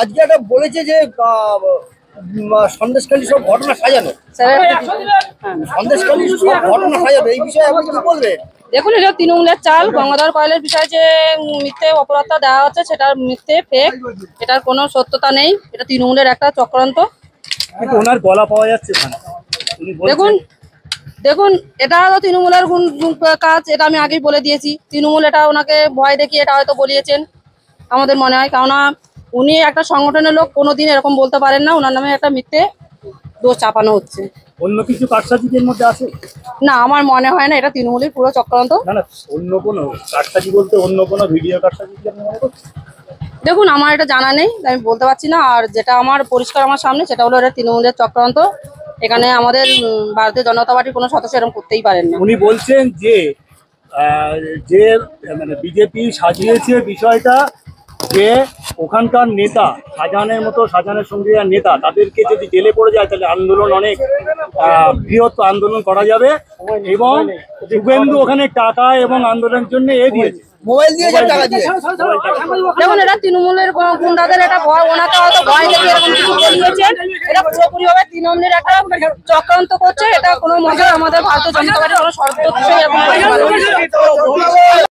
আজকে একটা বলেছে যে সন্দেশখালী সব ঘটনা সাজানো, সন্দেশখালী সব ঘটনা সাজানো, এই বিষয়ে আপনি কি বলবেন? দেখুন, এটা তৃণমূলের চাল। গঙ্গাধর কয়েলের বিষয়ে যে মিথ্যে অপরাধটা দেওয়া হচ্ছে সেটা মিথ্যে, ফেক, এটার কোনো সত্যতা নেই। এটা তৃণমূলের একটা চক্রান্ত। কিন্তু ওনার গলা পাওয়া যাচ্ছে ওখানে। দেখুন এটা তো তৃণমূলের কাজ, এটা আমি আগেই বলে দিয়েছি। তৃণমূল এটা ওনাকে ভয় দেখিয়ে এটা হয়তো বলিয়েছেন আমাদের মনে হয়, কেননা উনি একটা সংগঠনের লোক, কোনোদিন এরকম বলতে পারেন না। ওনার নামে একটা মিথ্যে দোষ চাপানো হচ্ছে। অন্য কিছু কারসাজিদের মধ্যে আছে না, আমার মনে হয় না এটা তৃণমূলের পুরো চক্রান্ত। না না, অন্য কোনো কারসাজি বলতে অন্য কোনো ভিডিও কারসাজি কি আপনি মনে করছেন? দেখুন, আমার এটা জানা নেই, আমি বলতে পারছি না। আর যেটা আমার পরিষ্কার আমার সামনে, সেটা হলো এটা তৃণমূলের চক্রান্ত। এখানে আমাদের ভারতীয় জনতা পার্টির কোনো সদস্য এরকম করতেই পারেন না। উনি বলছেন যে যে মানে বিজেপি সাজিয়েছে বিষয়টা, যে ওখানকার নেতা শাহজাহানের মতো, শাহজাহানের সঙ্গে নেতা, তাদেরকে যদি জেলে পড়ে যায় তাহলে আন্দোলন অনেক বৃহৎ আন্দোলন করা যাবে। এবং শুভেন্দু ওখানে টাকা এবং আন্দোলনের জন্য দিয়েছে, মোবাইল দিয়েছে, টাকা দিয়ে। দেখুন, এটা তৃণমূলের গুন্ডাদের একটা ভয়, ওনাকে হয়তো ভয় দেখে এরকম কিছু বলিয়েছেন। এটা পুরোপুরি ভাবে তৃণমূলের একটা চক্রান্ত করছে। এটা কোনো মতে আমাদের ভারতীয় জনতা পার্টির কোনো সর্বোচ্চ এরকম